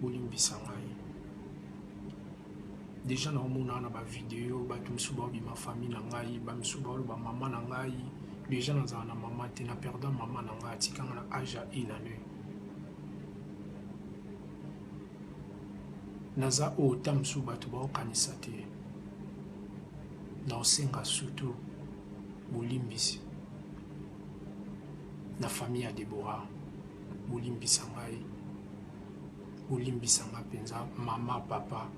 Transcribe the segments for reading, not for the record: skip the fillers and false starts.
bolimbisa ngai. Déjà na omona na ba vidéo ba tumsuba bi ma famille na ngai ba msuba ba maman na ngai. Déjà naza na maman te na perdre maman na ngai tikanga na âge à 1 année. Naza o tamsuba to ba kanisa te. Na osenga surtout bolimbisi. Na famille à Déborah bolimbisa ngai. Bolimbisa ngai penza mama papa.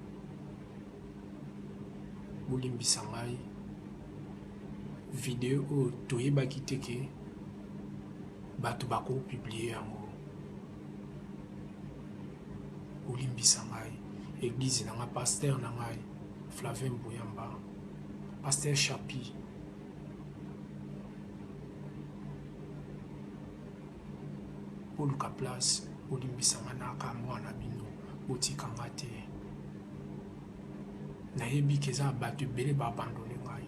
Bolimbisa ngai. Vidéo o toyebaki te ke bato bako publier yango. Bolimbisa ngai. Église na nga pasteur na ngai Flavien Bouyamba. Pasteur Chapi. Poluka place bolimbisa nga na ka mwana bino botika nga te. Nayebi keza bato ebele baabandone ngai.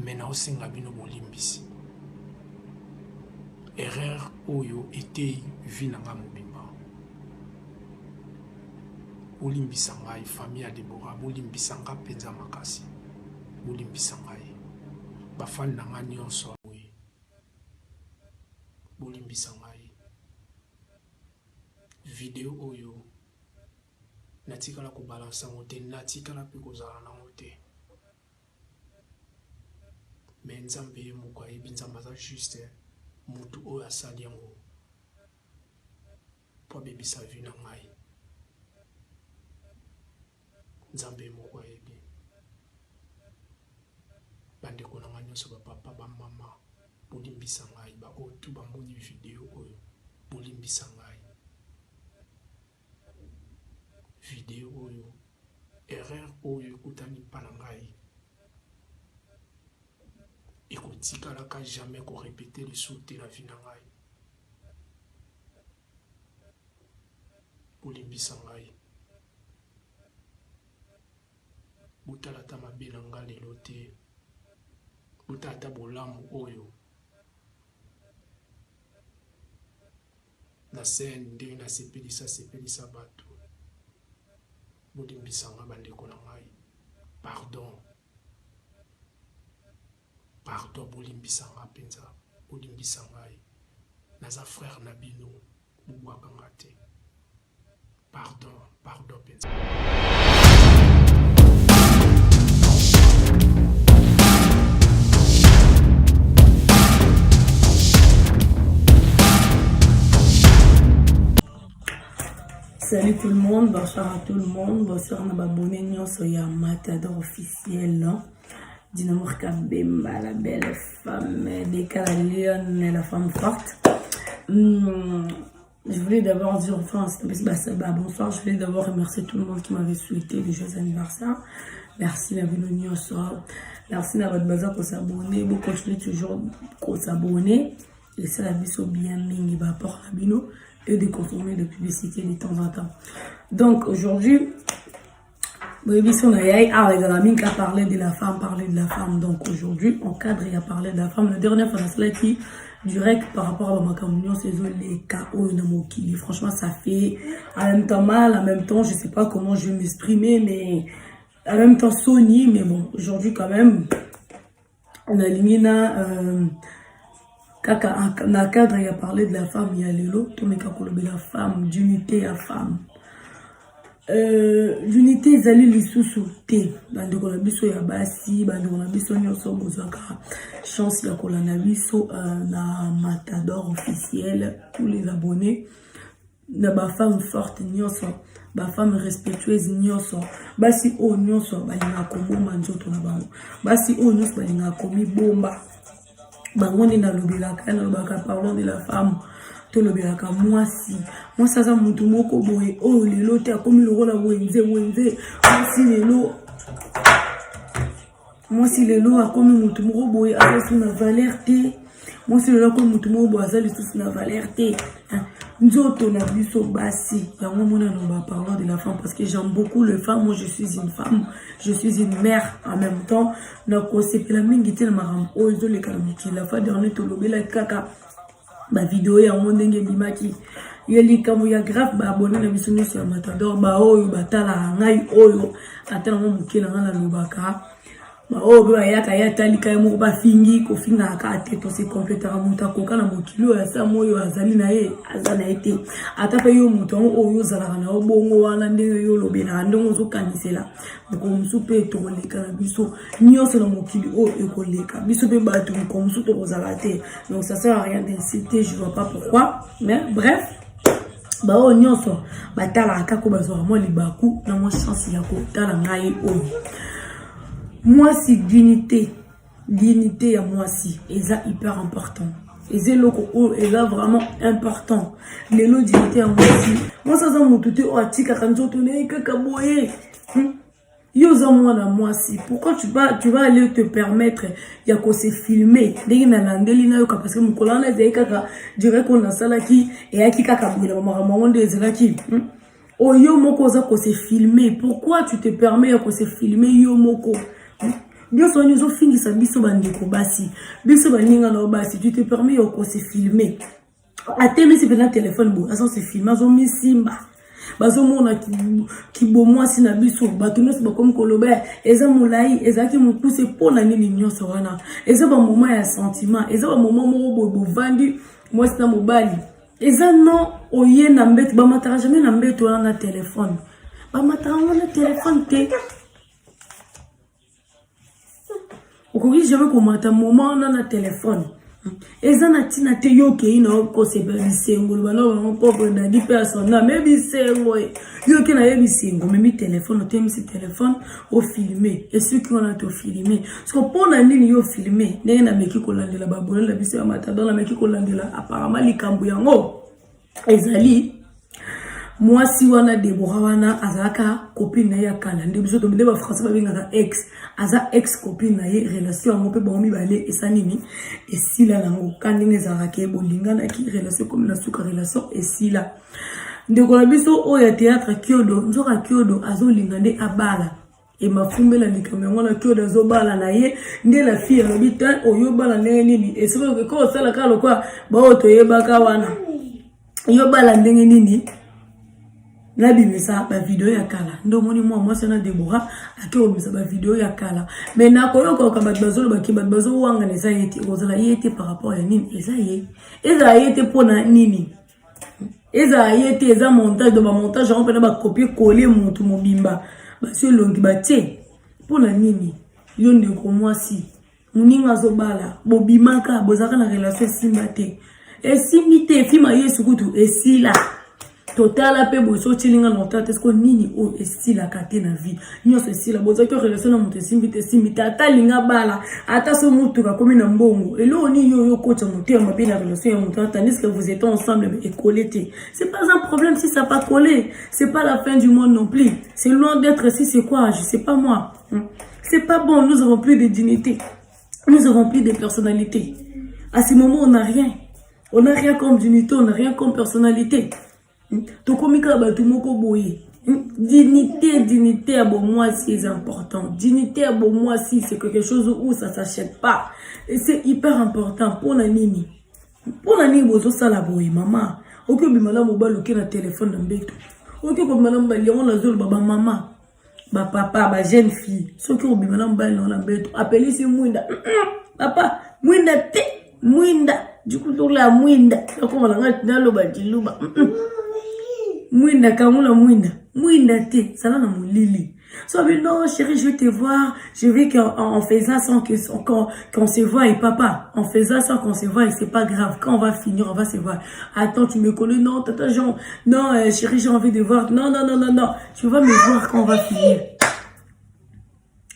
Me naosenga bino bolimbisi. Erreur oyo etei vi na nga mobimba. Bolimbisa ngai famille ya Déborah bolimbisa nga penza makasi. Bolimbisa ngai bafani na nga nyonso oyo. Bolimbisa ngai. Video oyo natikala kobalansa ngo te, natikala mpe kozala nango te. Me nzambe ye moko ayebi, nzambe aza juste mutu oyo asali yango po abebisa vi na ngai. Nzambe ye moko ayebi. Bandeko na ngai nyonso bapapa bamama bolimbisa ngai, baoyo tu bamoni video oyo bolimbisa ngai. Video oyo erreur oyo ekutani mpa na ngai ekotikalaka jamais korepete lisusu te na vi na ngai. Bolimbisa ngai. Botala ata mabe na ngai lelo te. Botala ata bolamu oyo na scène ndenge nasepelisa bato. Bolimbisa ngai bandeko na ngai. Pardon. Pardon, bolimbisa ngai penza. Bolimbisa ngai. Naza frère na bino. Bobwaka ngai te. Pardon, pardon penza. Salut tout le monde, bonsoir à tout le monde, bonsoir à abonné nyonso ya Matador officiel, Dinamour Kabemba, la belle femme, Deka la lionne, la femme forte. Je voulais d'abord dire, enfin, bonsoir, je voulais d'abord remercier tout le monde qui m'avait souhaité les joyeux anniversaires. Merci la ville nyonso, merci à votre bazar pour s'abonner, vous continuez toujours pour s'abonner, et c'est la vie so bien mingi, va pour la bino. Et de consommer de publicité de temps en temps. Donc aujourd'hui, la mine a parlé de la femme, Donc aujourd'hui, en cadre, il a parlé de la femme. La dernière fois, c'est là qui direct par rapport à ma communion, c'est les KO Namoki. Franchement, ça fait en même temps mal, en même temps, je sais pas comment je vais m'exprimer, mais en même temps Sony, mais bon, aujourd'hui quand même, on a aligné dans le cadre, il a parlé de la femme, il y a l'élo, tout le monde la femme, d'unité à femme. L'unité, ils allaient les sous-sauter. Dans le biso ya basi, dans le biso nyoso bozaka chance ya kolana biso na Matador officiel, tous les abonnés. Na ba femme forte nyoso, ba femme respectueuse nyoso, basi o nyoso balinga kombo manzoto na bango. Basi o nyoso balinga komi bomba. Bangoni na lobelaka na lobaka parlons de la femme to lobelaka mwasi ça mutu moko boye o lelo te akomi lokola wenze mwasi lelo akomi mutu moko boye azali na valeur te mwasi lelo akomi mutu moko boye azali na valeur te nzoto na biso basi yango mona no parlons de la femme parce que j'aime beaucoup les femmes. Moi je suis une femme, je suis une mère en même temps. Na ko sepela mingi te na maram o ezo le kala miki la fa dernier to lobela kaka ba vidéo ya mondenge bimaki yeli kamu ya grave ba abonné na biso nyonso ya Matador ba oyo batala ngai oyo atala mo mukela ngana lobaka ba oyo ya ka ya talika ya mo ba fingi ko finga ka teto se complétera muta ko kana mokilo ya sa moyo azali na ye azana ete atape yo muto oyo zala na obongo wana ndenge yo lobela ndongo zo kanisela ko musupe to koleka na biso nyonso na mokili o ekoleka biso pe ba to ko musupe ko zala te donc ça sert à rien d'inciter je vois pas pourquoi mais bref ba o nyonso batala akako bazwa mo libaku na mo chance ya ko tala ngai o moi si dignité ya moi si eza hyper important eza loko o eza vraiment important lelo dignité ya moi si moi ça za mututé o atika kanzoto ne kaka boye yoza mwana moi si pourquoi tu vas aller te permettre ya ko se filmer ndenge na landeli na yo parce que mukolana ezai kaka direct on a salaki et yaki kaka bwela mama monde ezalaki oyo moko za ko se filmer pourquoi tu te permets ya ko se filmer yo moko bien soigné zo fingisa biso bandeko basi biso baninga na basi tu te permets ya ko se filmer ateme si pena téléphone bo aso se filmer zo misimba bazo mona ki bo moi si na biso batunos ba comme koloba eza molai eza ki mukuse pona nini nyonso wana eza ba moment ya sentiment eza ba moment mo bo vandi moi si na mobali eza non oye na mbete ba matara jamais na mbete wana na téléphone ba matara wana téléphone te okoki jamais komata moment na téléphone eza na tina te yoke ina ko se bisengo bana ba pauvre na di personne na me bisengo yoke na ye bisengo me mi téléphone te mi téléphone au filmer et ceux qui ont to filmer parce que pour na nini yo filmer ndenge na meki ko landela ba bonela biso ya Matador na meki ko landela apparemment likambu yango ezali moi si wana Deborah wana azaka copine na ya kala ndi biso to mbe ba français ba benga ex aza ex copine na ye relation mo pe ba mi balé esanini esila lango kandinge za ke bolingana ki relation comme la suka relation esila ndeko na biso o ya théâtre Kyodo nzoka Kyodo azo lingande abala e mafumbela likambo ngona Kyodo azo bala na ye nde la fille ya bita oyo bala ndenge nini esiko ko sala kalo kwa ba oto yebaka wana yo bala ndenge nini na bimisa ba vidéo ya kala ndo moni moi c'est na Deborah akeo bimisa ba vidéo ya kala mais na koyoka ka badbazolo ba kibadbazo wanga ne sayeti ozala yete par rapport à nini eza yete pona nini eza yete eza montage de ba montage on peut na ba copier coller mutu mobimba ba sur longi ba tie pona nini yo ndeko moi si muninga zo bala bobimaka bozaka na relation simbate esimite fima yesu kutu esila total pe boso chilinga notata esko nini o estila kate na vie nyonso estila boza ko relation na moto simite ata linga bala ata so mutu ka komi na mbongo elo ni yo kocha moto ma pe na relation ya moto tandis que vous êtes ensemble mais collé. C'est pas un problème si ça pas collé, c'est pas la fin du monde non plus. C'est loin d'être si c'est quoi, je sais pas moi. C'est pas bon, nous avons plus de dignité. Nous avons plus de personnalité. À ce moment on n'a rien. On n'a rien comme dignité, on n'a rien comme personnalité. Dignité à bon moi si c'est important. Dignité à bon moi si c'est quelque chose où ça s'achète pas. Et c'est hyper important pour la nini. Pour la nini bozo sala boy maman. Ok bimala mobile ok na téléphone na mbeto. Ok ko madame ba lion na zolo baba maman. Ba papa ba jeune fille. So ko bimala mobile na mbeto. Appelez si mwinda. Papa mwinda te mwinda. Du coup sur la mwinda. Ko malanga nalo ba diluba. Mwinda kamula mwinda. Mwinda te, ça là dans mon lili. So, mais non, chérie, je vais te voir. Je vais qu'en faisant ça, qu'on se voit, et papa, en faisant ça, qu'on se voit, et c'est pas grave. Quand on va finir, on va se voir. Attends, tu me connais? Non, tata Jean. Non, chérie, j'ai envie de voir. Non. Tu vas me voir quand on va finir.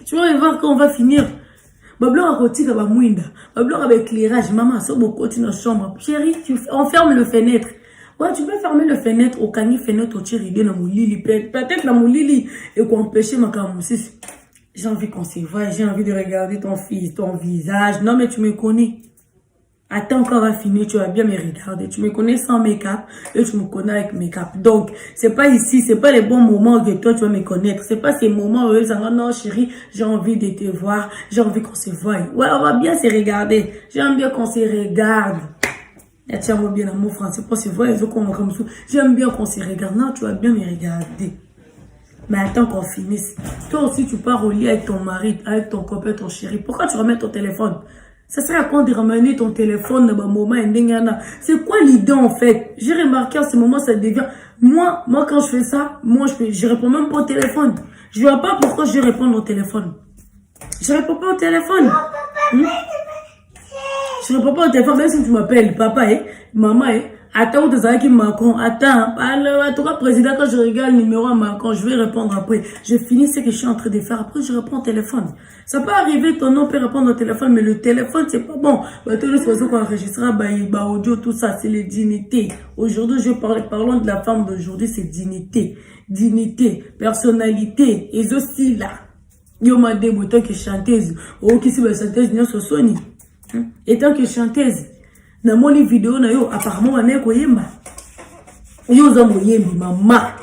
Tu vas me voir quand on va finir. Bablo a côté là, mwinda. Bablo avec éclairage. Maman, ça, beaucoup dans la chambre. Chérie, on ferme le fenêtre. Ouais, tu peux fermer le fenêtre, au cani fenêtre, au tiré dans mon lit, peut-être dans mon lit, et qu'on empêche ma camouflage. J'ai envie qu'on se voit, j'ai envie de regarder ton fils, ton visage. Non, mais tu me connais. Attends qu'on va finir, tu vas bien me regarder. Tu me connais sans make-up, et tu me connais avec make-up. Donc, c'est pas ici, c'est pas les bons moments que toi, tu vas me connaître. C'est pas ces moments où ils disent, non, chérie, j'ai envie de te voir, j'ai envie qu'on se voie. Ouais, on va bien se regarder. J'aime bien qu'on se regarde. Tiens-moi bien dans mon français. Parce que c'est vrai, j'aime bien qu'on se regarde. Non, tu vas bien me regarder. Mais attends qu'on finisse. Toi aussi, tu pars au lit avec ton mari, avec ton copain, ton chéri. Pourquoi tu ramènes ton téléphone? Ça serait à quoi de ramener ton téléphone dans un moment? C'est quoi l'idée en fait? J'ai remarqué en ce moment, ça devient... Moi, quand je fais ça, je réponds même pas au téléphone. Je vois pas pourquoi je réponds au téléphone. Je réponds pas au téléphone. Je réponds pas au téléphone, même si tu m'appelles papa, maman, attends, qui Macron, attends, en tout cas, président, quand je regarde le numéro à Macron, je vais répondre après. Je finis ce que je suis en train de faire, après je réponds au téléphone. Ça peut arriver, ton nom peut répondre au téléphone, mais le téléphone, c'est pas bon. Tous les oiseaux qu'on enregistrera, audio, tout ça, c'est les dignités. Aujourd'hui, je parlons de la femme d'aujourd'hui, c'est dignité. Dignité, personnalité, et aussi là. Yo m'a dit, tant que chanteuse, qui c'est la chanteuse, n'y a pas Sony. Et tant que chanteuse, na moni vidéo na yo apparemment ane ko yemba yo za moyembi mama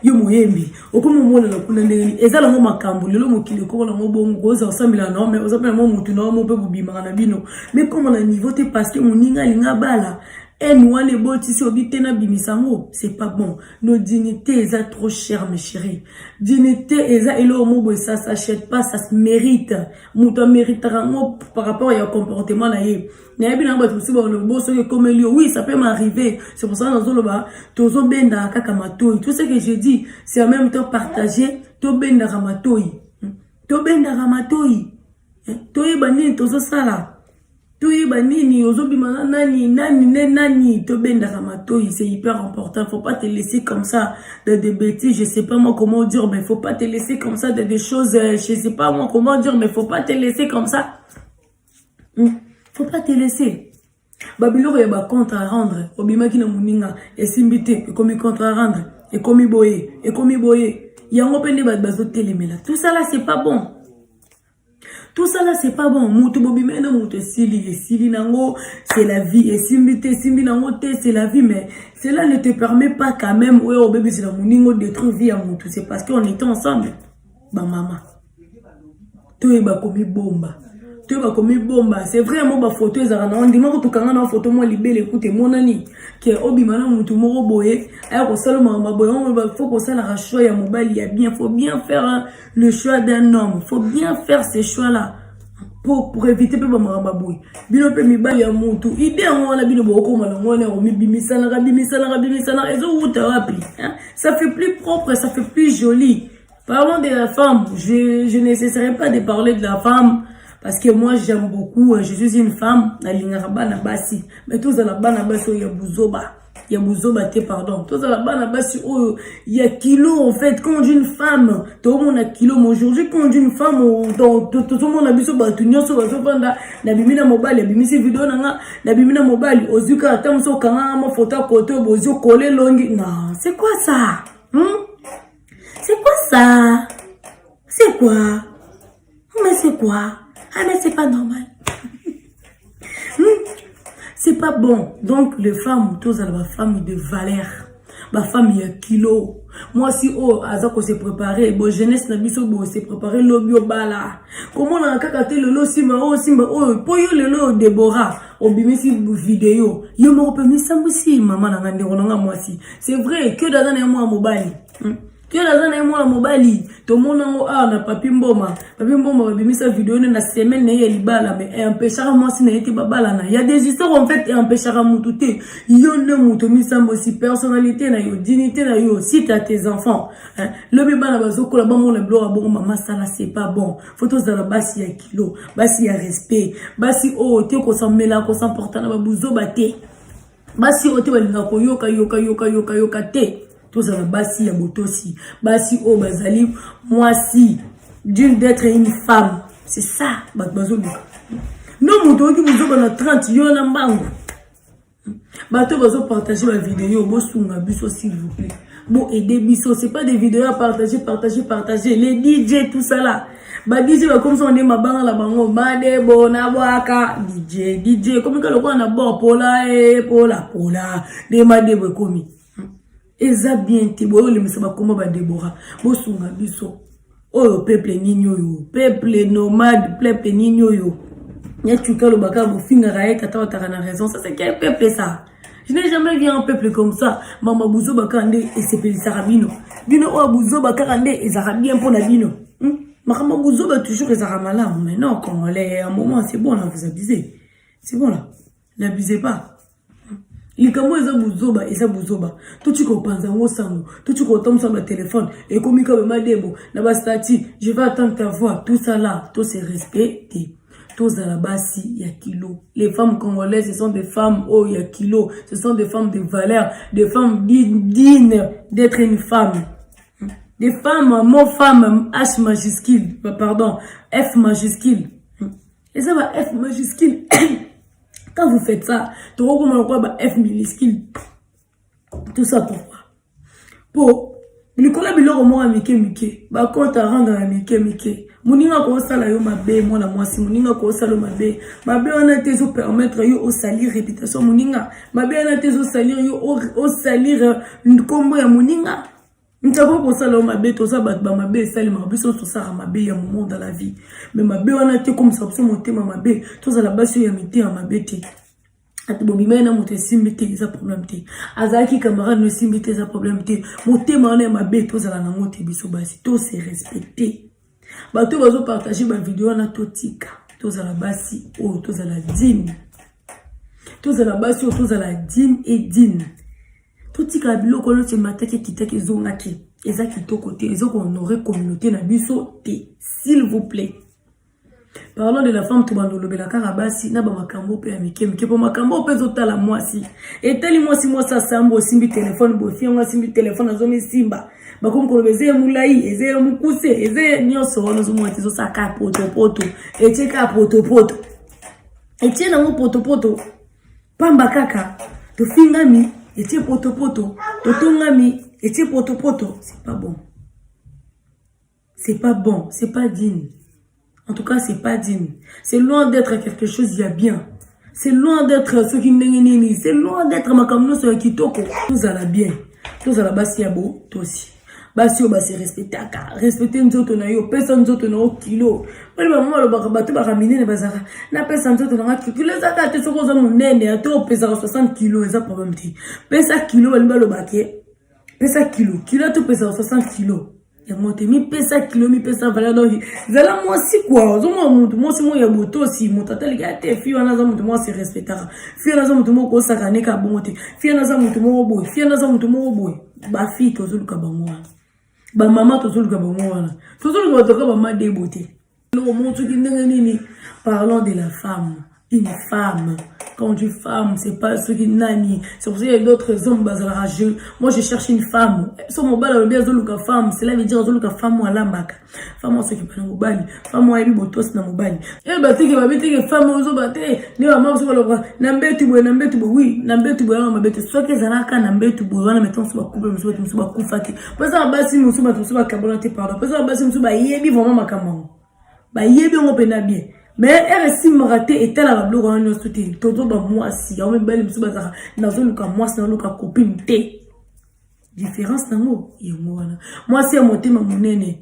yo moyembi okumu mona na kuna ndeni ezala ngo makambo lelo mokili ko na ngo bongo goza osamila na me ozapela mo mutu na mo pe bubima na bino mais comme na niveau te parce que moninga linga bala N1 les bots ici au bitena bimisango, c'est pas bon. Nos dignités, elles sont trop chères, mes chéris. Dignité, elles sont ça s'achète pas, ça se mérite. Mouton mérite par rapport à un comportement là. Oui, ça peut m'arriver. C'est pour ça que nous avons tout benda kakamato. Tout ce que j'ai dit, c'est en même temps partagé. Tout benda ramatoi. Tout benda ramatoi. Tout bani tout ça là. Tout banini ozobima nani to benda ramatoi, c'est hyper important. Faut pas te laisser comme ça de des bêtises, je sais pas moi comment dire, mais faut pas te laisser comme ça de des choses, je sais pas moi comment dire, mais faut pas te laisser comme ça. Faut pas te laisser. Babiloro ya ba compte à rendre, obima ki na muninga et simbité et comme compte à rendre et comme boye yango pende ba bazo telemela. Tout ça là c'est pas bon. Tout ça là, c'est pas bon. Moutou bobimena moutou sili nango, c'est la vie. Et simbi nango te, c'est la vie. Mais cela ne te permet pas quand même, ouais, au bébé, c'est la mouningo détruire vie à moutou. C'est parce qu'on était ensemble. Bah, maman. Tout est bah, comme bomba. Tout est bah, comme bomba. C'est vraiment bah, photo, on dit, moi, tout quand on a photo, moi, libéré, écoutez, mon ami, qui est obimana moutou, moro boye, alors, au salon, ma boye, faut qu'on s'en arrache, il y a mobile, il y a bien, faut bien faire le choix d'un homme. Faut bien faire ces choix-là. Pour éviter peu ma boue. Bino pe mi ba ya mutu. Idée on la bino boko mana ngone o mi bimisana ezo uta wapi. Ça fait plus propre, ça fait plus joli. Parlons de la femme. Je n'essaierai pas de parler de la femme parce que moi j'aime beaucoup. Je suis une femme. Na lingaraba na basi. Mais tous la bana basi ya buzoba. Ya buzoba te pardon. Tous la bana basi oh ya kilo en fait quand une femme. Tout le monde a kilo. Aujourd'hui quand une femme tout le monde a biso batunyo so bazopanda na bimina mobile bimisi vidéo nanga na bimina mobile ozuka atamso kanga ma photo côté bozio coller longi. Non, c'est quoi ça? C'est quoi ça? C'est quoi? Mais c'est quoi? Ah mais c'est pas normal. C'est pas bon. Donc, les femmes, tous la femme de valeur. Ma femme, il y a kilo. Moi, si, Azako s'est préparé, bon, jeunesse, Nabiso, s'est préparé, l'obio bala. Comment on a kakaté le lot, simba, poyo le lot, Déborah, au bimisi vidéo. Yo me repenu ça aussi, maman, moi si. C'est vrai, que dans un mois, mobile. Que la zone est moi mobile, tout le monde na papi mboma bimisa vidéo na semaine na libala mais empêchera moi si na été babala na. Il y a des histoires en fait et empêchera mututé. Yo ne mutu misambo si personnalité na yo, dignité na yo, si t'as tes enfants. Le bébé na bazoko la bamo le blora bon maman ça là c'est pas bon. Photos dans la basi ya kilo, basi ya respect, basi te ko s'emmela ko s'emporter na babuzo baté. Basi te balinga ko yoka te. Tous à la basi ya botosi basi o bazali moi si d'une d'être une femme c'est ça bazo non moto qui vous na 30 yo na mbangu bato bazo partager la vidéo bo sunga biso s'il vous plaît bon aider biso c'est pas des vidéos à partager les DJ tout ça là ba DJ ba comme ça on est mabanga la bango made bona boaka DJ comme que le quoi na bo pola de made bo komi. Eza bien te boyo le misaba koma ba Déborah bo sunga biso oyo peuple ninyo yo peuple nomade ninyo yo nya tuka lo baka bo finga rae tata otaka na raison ça c'est quel peuple ça Je n'ai jamais vu un peuple comme ça. Mama Bouzo Bakande et c'est Pélisarabino. Bino o Bouzo Bakande et Zarabien pour la Bino. Mama Bouzo va toujours les Aramala. Mais non, quand on est à un moment, c'est bon là, vous abusez. C'est bon là. N'abusez pas. Les Kamo et Bouzoba et Zabouzoba. Tout tu comprends, tout tu comprends sur le téléphone. Et comme il y a Madebo, Nabastati, je vais attendre ta voix. Tout ça là, tout c'est respecté. Tous à la base, il y a kilo. Les femmes congolaises, ce sont des femmes, oh, il y a kilo. Ce sont des femmes de valeur, des femmes dignes d'être une femme. Des femmes, mon femme, H majuscule, pardon, F majuscule. Et ça va F majuscule. Quand vous faites ça, tu vois F minuscule. Tout ça pourquoi? Pour le collab il aura mike. Bah quand tu rendre à mike. Moninga ko sala yo mabe mona mwasi moninga ko sala mabe on a tezo permettre yo au salir réputation moninga mabe on a tezo salir yo au salir nkombo ya moninga ntako ko sala mabe to sa bat ba mabe sali mabe so ça mabe ya moment dans la vie mais mabe on a te comme ça so motema mabe to za la basi ya mité ya mabe te atibomime na mote simbité za problème te azaki camarade no simbité za problème te motema na mabe to za la ngote biso basi to se respecter. Bato bazo partager ma vidéo na totika toza la basi o toza la dîme toza la basi o toza la dîme et dîme totika biloko lo te mataki kitaki zongaki ezaki to côté ezoko honorer communauté na biso te s'il vous plaît. Parlons de la femme to bandolo bela karabasi na ba makambo pe ya mike po makambo pe zotala mwasi etali mwasi mwasa sambo simbi téléphone bo fianga simbi téléphone azomi simba bakom ko beze mulai eze mukuse eze nyoso wono zo mwati zo saka poto eteka poto etiena mo poto pamba kaka to fingami etie poto to tongami etie poto c'est pas bon, c'est pas digne. En tout cas, c'est pas digne. C'est loin d'être quelque chose il y a bien. C'est loin d'être ce qui n'est c'est loin d'être ma comme nous sur kitoko. Tout ça la bien. Tout ça la basi ya beau, toi aussi. Basi yo basi respecter aka. Respecter nzoto na yo, personne nzoto na kilo. Wali ba mama lo ba bato ba raminer na bazaka. Na personne nzoto na kilo zaka te soko za munene ato pesa 60 kg eza problème ti. Pesa kilo wali ba lo ba ke. Pesa kilo to pesa 60 kg. Ya monte mi pesa kilo mi pesa valeur donc zala moi si quoi zo moi si moi ya boto si mon tata les gars te fi wana za mutu moi se respectera fi wana za mutu mo ko saka ne ka bonte fi wana za mutu mo boy fi wana za mutu mo boy ba fi to zulu ka ba moi ba mama to zulu ka ba moi to zulu ka to ka ba ma de beauté le montre qui nini. Parlons de la femme. Une femme, quand on dit femme, c'est pas ce qui nani. C'est pour ça qu'il y a d'autres hommes bazarageux. Moi, je cherche une femme. Sur mon bal, bien zoluka femme. Cela veut dire zoluka femme ou alambaka. Femme ou ce qui parle au bal. Femme ou aïbi botos na mobile. Eh bah t'es que femme ou zobate. Ne va maman sur le bras. Nambe tu bois oui. Nambe tu bois ma bête. Soit que zanaka nambe tu bois na mettons sur la coupe, sur la coupe fatigué. Parce que basi nous sommes sur la cabonate pardon. Parce que basi nous sommes yebi vraiment ma camon. Bah yebi on pena bien. Mais elle est si raté et telle à la blogue en un soutien. Todo ba moi si on me belle monsieur bazar. Na zone ka moi c'est na copine té. Différence na mo et moi c'est monter ma monene.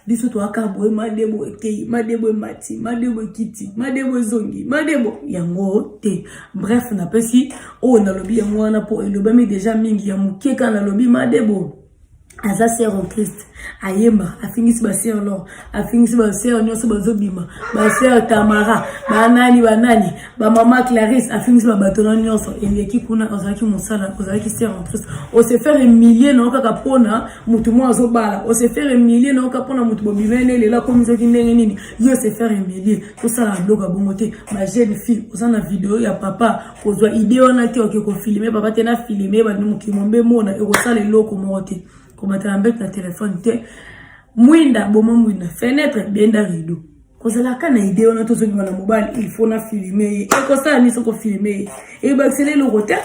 Biso to aka boy madebo ekei, madebo mati, madebo kiti, madebo zongi, madebo yango té. Bref na pesi o na lobi yango wana po eloba mi déjà mingi ya mukeka na lobi madebo. Aza sœur en Christ ayemba afingisi ba sœur alors afingisi ba sœur nyoso bazobima ba sœur Tamara ba nani ba mama Clarisse afingisi ba batona nyoso eleki kuna ozaki musala ozaki sœur en Christ o se faire humilier na okaka pona mutu mo azobala o se faire humilier na okaka pona mutu bobimene lela comme ça ki ndenge nini yo se faire humilier to sala bloga bongote ma jeune fille ozana vidéo ya papa kozwa idée wana te okeko filmer papa te na filmer ba mukimombe mona e ko sala eloko mote. Comme tu as un téléphone, Mwinda, mwinda, fenêtre, bien d'arido. Quand la canne a idée, on a tout ce qui va dans mobile, il faut na filmer. Et quand ça, on a filmer. Et bah, c'est le roteur.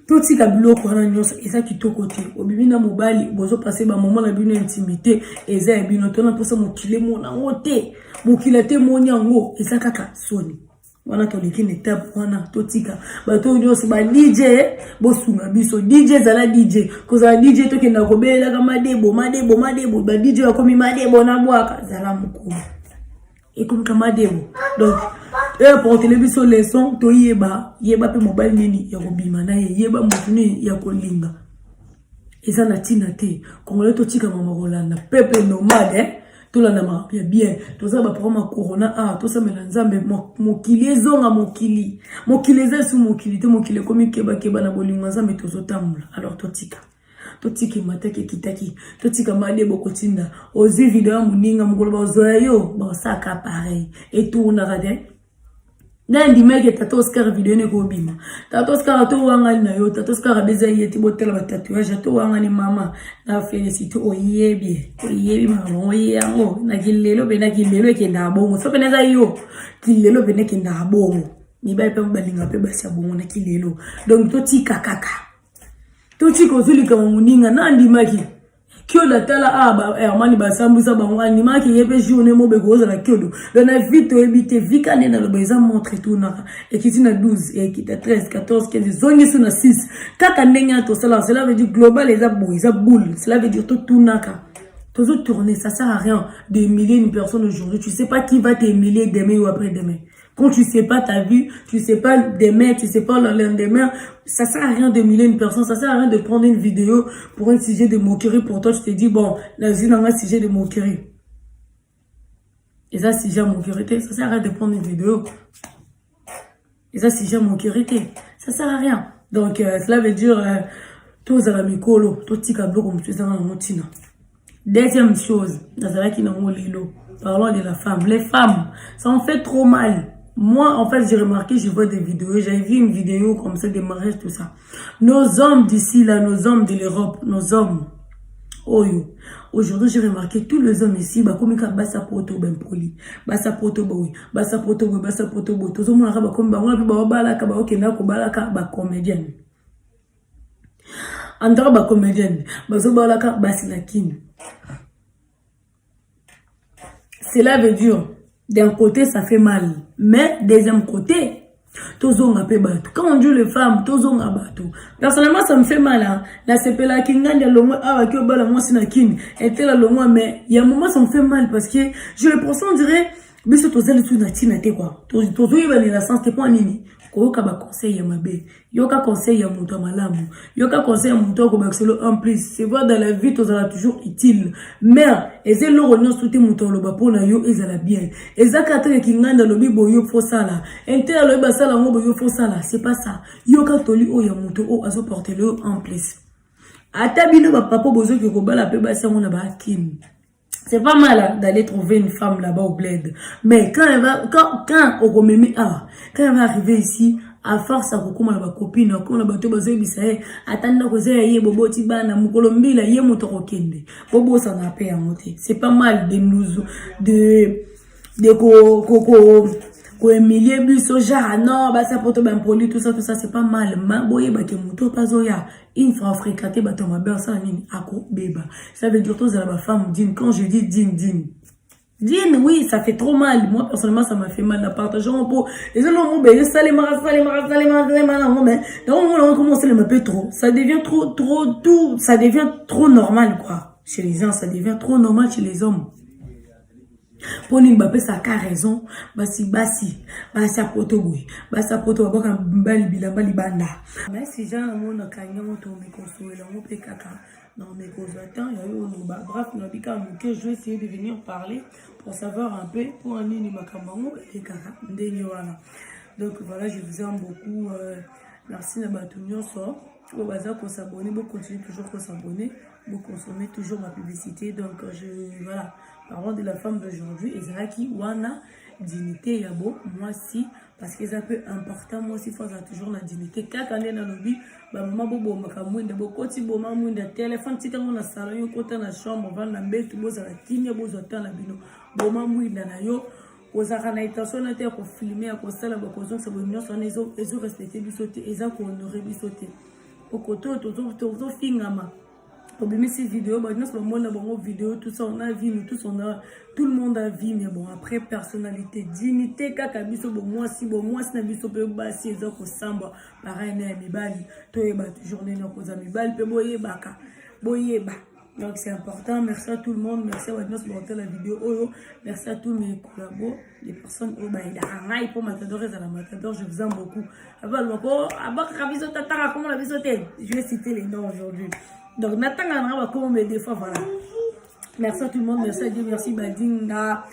Tout ce qui a bloqué, on a et ça qui est au côté. Au bibi na mobile, bozo passer ba moment la bine intimité. Et ça, bino, ton a pour ça, mon kile, mon angote. Mon kilate, mon yango. Et ça, kaka, soni. Wana to lekine étape wana totika bato nyose ba DJ bosunga biso DJ zala DJ koza DJ to kenda kobela ka madebo ba DJ akomi madebo na bwaka zala mukuru et comme madebo donc pour télévision leçon to yeba pe mobile nini ya kobima na yeba mutuni ya kolinga eza na tina te congolais to tika mama kolanda peuple nomade to la na bien to za ba proma corona to sa melanzambe mokili ezonga mokili eza su mokili te mokili komi keba na bolingo nzambe to zotamula alors to tika mateke kitaki to tika mali bokotinda ozi video muninga mukolo ba zoya yo ba saka pareil et tout na rade Nandi meke tato Oscar video ne kobima. Tato Oscar to wanga na yo, tato Oscar beza yeti botela ba tatouage to wanga ni mama. Na félicite oyebi mama oyango na kilelo be na kilelo ekenda bongo. So peneza yo, kilelo be ne kenda bongo. Ni ba pe balinga pe basi bongo na kilelo. Donc to tika kaka. To tika ozuli kama muninga nandi maki. Kyo la tala ba hermani ba sambusa ba ngani maki yebe journée mo be goza la kyodo na vite ebite vika nena lo beza montre tout na ekitina 12 et ekita 13 14 15 zongi suna 6 kaka ndenya to cela veut dire global eza boule cela veut dire tout naka toujours tourner ça sert à rien de humilier une personne aujourd'hui tu sais pas qui va t'humilier demain ou après demain. Quand tu sais pas ta vie, tu sais pas demain, tu sais pas le lendemain, ça sert à rien de humilier une personne, ça sert à rien de prendre une vidéo pour un sujet de moquerie. Pour toi, tu te dis, bon, là, j'ai un sujet de moquerie. Et ça, si j'ai moquerie, ça sert à rien de prendre une vidéo. Et ça, si j'ai moquerie, ça sert à rien. Donc, cela veut dire, tous à la micolo, tous les câbles comme tu es dans la motina. Deuxième chose, parlons de la femme. Les femmes, ça en fait trop mal. Moi, en fait, j'ai remarqué, je vois des vidéos, j'avais vu une vidéo comme ça, des mariages, tout ça. Nos hommes d'ici, là, nos hommes de l'Europe, nos hommes, aujourd'hui, j'ai remarqué tous les hommes ici, comme ils ont basa poto ben poli, basa poto boy, basa poto boy, tout le monde a comme balaka, comédienne. Andra comédienne, balaka, basilakine. Cela veut dire, d'un côté, ça fait mal. Mais, deuxième côté, tozonga pe bato. Quand on dit les femmes, tozonga bato. Personnellement, ça me fait mal. Hein. La sepela kinganda longo, ki obala moi sinakine. Et tel la longo, mais il y a un moment, ça me fait mal parce que je le pense, on dirait, mais c'est tozali tout natina te quoi. Tozo yeba ni la sens te point nini. Koyoka ba conseil ya mabe. Yoka conseil ya muto malamu. Yoka conseil ya muto ko baxelo en plus. C'est vrai dans la vie tozala toujours utile. Mais eze lo ronyo souti muto lo ba pona yo ezala bien. Ezaka te kinganda lo bibo yo fo sala. Ente lo ba sala ngo yo fo sala, c'est pas ça. Yoka toli o ya muto o azo porter le en plus. Ata bino ba papa bozo ki ko bala pe ba sango na ba kin. C'est pas mal d'aller trouver une femme là-bas au bled. Mais quand elle va, quand elle va arriver ici, à force à beaucoup ma copine, quand la bateau bazo bisaye, attendre que ça y est bobo tibana, mukolombi la yé motoro kende. Bobo ça n'a pas à monter. C'est pas mal de nous, ko emilie biso genre non ba ça poto ben poli tout ça c'est pas mal ma boye ba ke moto pazoya une fois fréquenté ba ton ma belle ça nini ako beba ça veut dire tous la femme dîne quand je dis dîne oui ça fait trop mal moi personnellement ça m'a fait mal la partageant pour les gens ont ben ça les maras mais donc on commence à me trop ça devient trop tout ça devient trop normal quoi chez les gens ça devient trop normal chez les hommes. Pauline Mbappé ça a raison basi poto boy basa poto boka mbali bilamba libanda mais si j'ai un monde kanya moto me construire on peut kaka non mais cause attends il y a eu bref on a dit que je vais essayer de venir parler pour savoir un peu pour un nini makambango et kaka ndeni wana donc voilà je vous aime beaucoup merci na batunyo so au bazar pour s'abonner vous continuez toujours pour s'abonner vous consommez toujours ma publicité donc voilà. Parlons de la femme d'aujourd'hui, Ezraki, Wana, dignité, Yabo, moi aussi, parce que c'est un peu important, moi aussi, il faut toujours la dignité. Quand on est dans le lobby, maman, bobo, makamouinde, bokoti, boma, mouinde, téléphone, si on a salon, on côté la chambre, on va la mettre, on va la kimia, on va la bino, boma, mouinde, na yo, on a la intention de filmer, à cause de la cause, ça veut dire qu'on est respecté, bisoté, et ça qu'on aurait bisoté. Au côté, tout fingama. Pour bien ces vidéos, bah nous sommes bon vidéo, tout ça on a vu, nous tous on a, tout le monde a vu, mais bon après personnalité, dignité, kaka biso bon moi si na biso pe basi ezoko samba, pareil na mibali, to eba toujours na cause mibali pe boyeba. Donc c'est important. Merci à tout le monde. Merci à Wadnos pour la vidéo. Oh, merci à tous mes collabos, les personnes. Oh, bah, il a un rail pour Matador et la Matador. Je vous aime beaucoup. Je vais citer les noms aujourd'hui. Donc, Nathan va comme des fois, voilà. Merci à tout le monde. Merci à Dieu. Merci Badinga,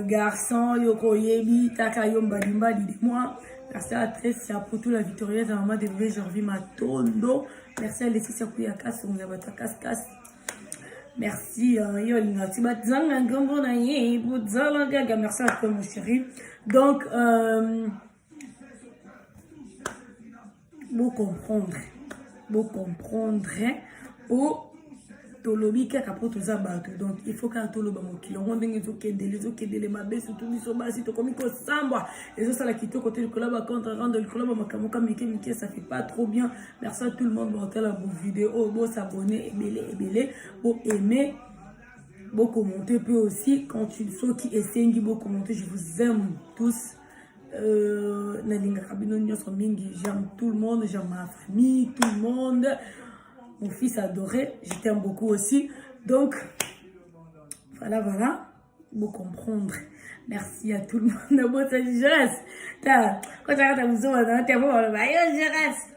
Garçon, Yoko Yebi, Takayom Badimba, dis-moi. Merci à Tressia pour toute la victorieuse à maman de bébé Jorvi Matondo. Merci à Laetitia Kouyakas, on y a Batakas. Merci merci à toi mon chéri. Donc vous comprendre pour tolobi kaka po toza bato. Donc il faut ka toloba mokilo ndenge ezokendele mabe surtout biso basi tokomi kosambwa ezosala kitoko te likolo ba contre rendre likolo ba makamoka mike ça fait pas trop bien. Merci à tout le monde pour la vidéo, pour s'abonner ebele pour aimer, pour commenter peu aussi quand tu ceux qui essaient de commenter. Je vous aime tous. J'aime tout le monde, j'aime ma famille, tout le monde. Mon fils adoré, je t'aime beaucoup aussi. Donc, voilà, vous comprendre. Merci à tout le monde. Quand tu regardes la maison, tu vas je reste.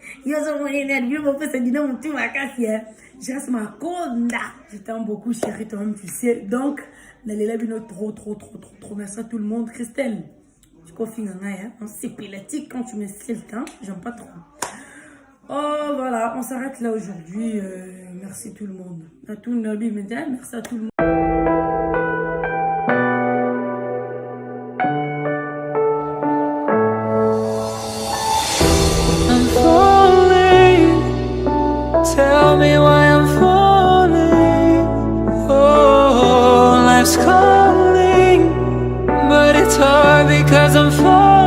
Je reste ma conda. Je t'aime beaucoup, chérie, toi-même, tu sais. Donc, trop. Merci à tout le monde. Christelle, tu confines en aïe. C'est pélatique quand tu me siltes, hein. J'aime pas trop. Oh, voilà, on s'arrête là aujourd'hui. Merci tout le monde. À tout le monde. Merci à tout le monde.